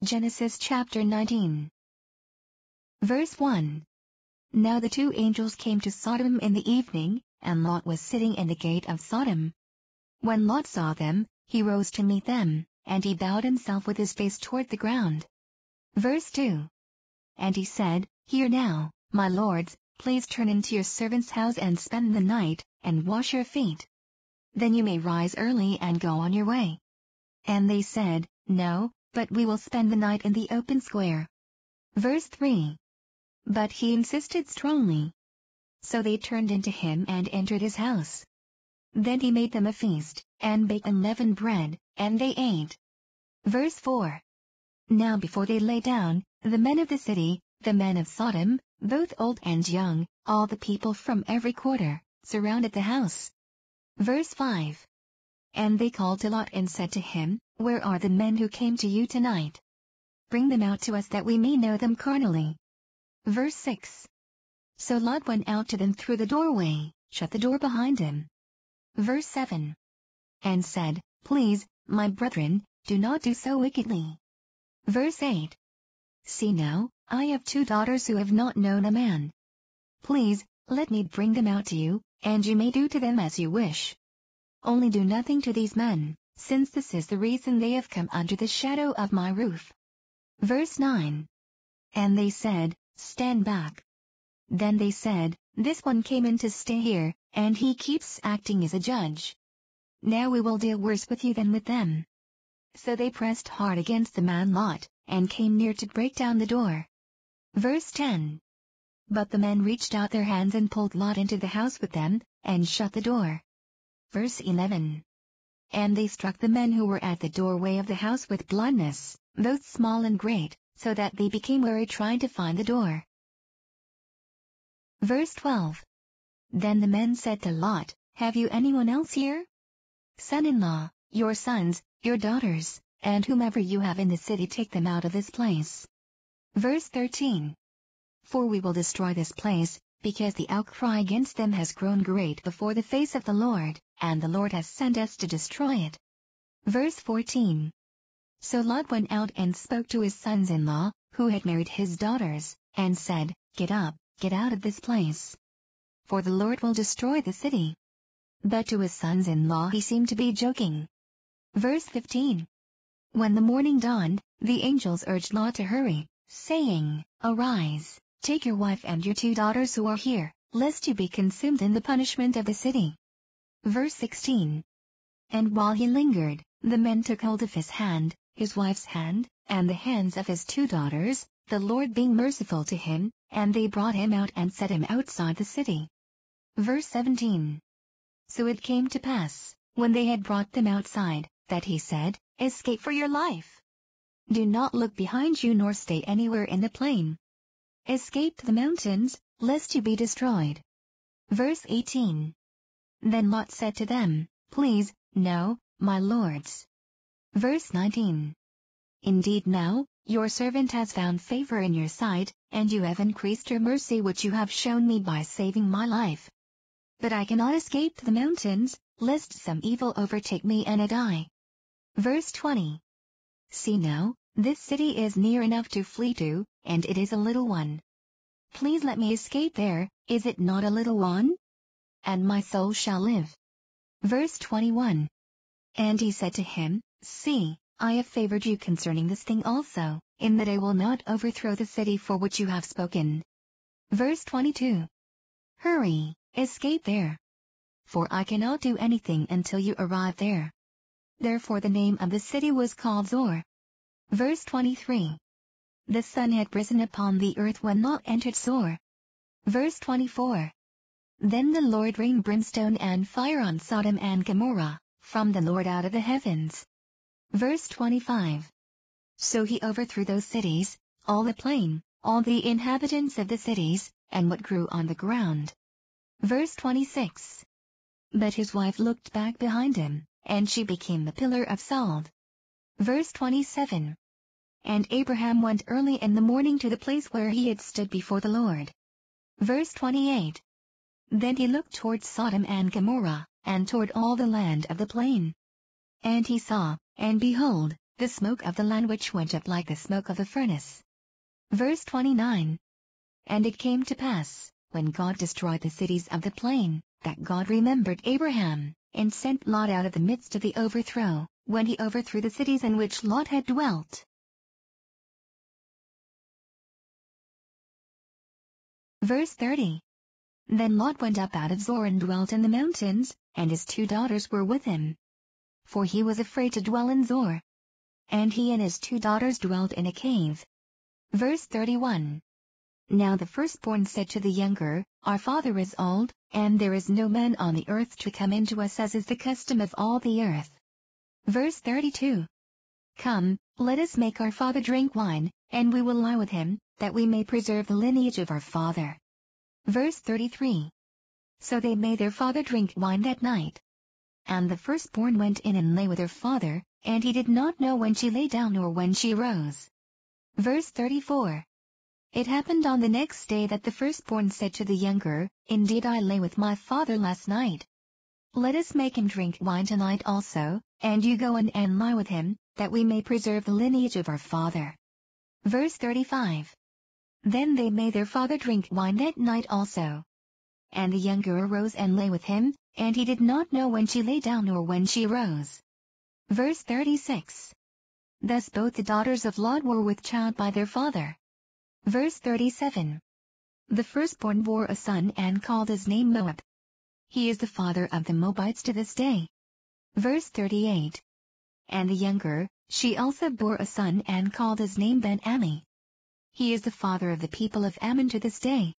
Genesis chapter 19. Verse 1. Now the two angels came to Sodom in the evening, and Lot was sitting in the gate of Sodom. When Lot saw them, he rose to meet them, and he bowed himself with his face toward the ground. Verse 2. And he said, Hear now, my lords, please turn into your servant's house and spend the night, and wash your feet. Then you may rise early and go on your way. And they said, No, but we will spend the night in the open square. Verse 3. But he insisted strongly. So they turned into him and entered his house. Then he made them a feast, and baked unleavened bread, and they ate. Verse 4. Now before they lay down, the men of the city, the men of Sodom, both old and young, all the people from every quarter, surrounded the house. Verse 5. And they called to Lot and said to him, Where are the men who came to you tonight? Bring them out to us that we may know them carnally. Verse 6. So Lot went out to them through the doorway, shut the door behind him. Verse 7. And said, Please, my brethren, do not do so wickedly. Verse 8. See now, I have 2 daughters who have not known a man. Please, let me bring them out to you, and you may do to them as you wish. Only do nothing to these men, since this is the reason they have come under the shadow of my roof. Verse 9. And they said, Stand back. Then they said, This one came in to stay here, and he keeps acting as a judge. Now we will deal worse with you than with them. So they pressed hard against the man Lot, and came near to break down the door. Verse 10. But the men reached out their hands and pulled Lot into the house with them, and shut the door. Verse 11. And they struck the men who were at the doorway of the house with blindness, both small and great, so that they became weary trying to find the door. Verse 12. Then the men said to Lot, Have you anyone else here? Son-in-law, your sons, your daughters, and whomever you have in the city, take them out of this place. Verse 13. For we will destroy this place, because the outcry against them has grown great before the face of the Lord, and the Lord has sent us to destroy it. Verse 14. So Lot went out and spoke to his sons-in-law, who had married his daughters, and said, Get up, get out of this place. For the Lord will destroy the city. But to his sons-in-law he seemed to be joking. Verse 15. When the morning dawned, the angels urged Lot to hurry, saying, Arise, take your wife and your 2 daughters who are here, lest you be consumed in the punishment of the city. Verse 16. And while he lingered, the men took hold of his hand, his wife's hand, and the hands of his 2 daughters, the Lord being merciful to him, and they brought him out and set him outside the city. Verse 17. So it came to pass, when they had brought them outside, that he said, Escape for your life. Do not look behind you nor stay anywhere in the plain. Escape to the mountains, lest you be destroyed. Verse 18. Then Lot said to them, Please, no, my lords. Verse 19. Indeed now, your servant has found favor in your sight, and you have increased your mercy which you have shown me by saving my life. But I cannot escape to the mountains, lest some evil overtake me and I die. Verse 20. See now, this city is near enough to flee to, and it is a little one. Please let me escape there, is it not a little one? And my soul shall live. Verse 21. And he said to him, See, I have favored you concerning this thing also, in that I will not overthrow the city for which you have spoken. Verse 22. Hurry, escape there. For I cannot do anything until you arrive there. Therefore the name of the city was called Zor. Verse 23. The sun had risen upon the earth when Lot entered Zor. Verse 24. Then the Lord rained brimstone and fire on Sodom and Gomorrah, from the Lord out of the heavens. Verse 25. So he overthrew those cities, all the plain, all the inhabitants of the cities, and what grew on the ground. Verse 26. But his wife looked back behind him, and she became the pillar of salt. Verse 27. And Abraham went early in the morning to the place where he had stood before the Lord. Verse 28. Then he looked toward Sodom and Gomorrah, and toward all the land of the plain. And he saw, and behold, the smoke of the land which went up like the smoke of a furnace. Verse 29. And it came to pass, when God destroyed the cities of the plain, that God remembered Abraham, and sent Lot out of the midst of the overthrow, when he overthrew the cities in which Lot had dwelt. Verse 30. Then Lot went up out of Zoar and dwelt in the mountains, and his 2 daughters were with him. For he was afraid to dwell in Zoar. And he and his 2 daughters dwelt in a cave. Verse 31. Now the firstborn said to the younger, Our father is old, and there is no man on the earth to come in to us as is the custom of all the earth. Verse 32. Come, let us make our father drink wine, and we will lie with him, that we may preserve the lineage of our father. Verse 33. So they made their father drink wine that night. And the firstborn went in and lay with her father, and he did not know when she lay down or when she rose. Verse 34. It happened on the next day that the firstborn said to the younger, Indeed I lay with my father last night. Let us make him drink wine tonight also, and you go in and lie with him, that we may preserve the lineage of our father. Verse 35. Then they made their father drink wine that night also. And the younger arose and lay with him, and he did not know when she lay down or when she rose. Verse 36. Thus both the daughters of Lot were with child by their father. Verse 37. The firstborn bore a son and called his name Moab. He is the father of the Moabites to this day. Verse 38. And the younger, she also bore a son and called his name Ben-Ammi. He is the father of the people of Ammon to this day.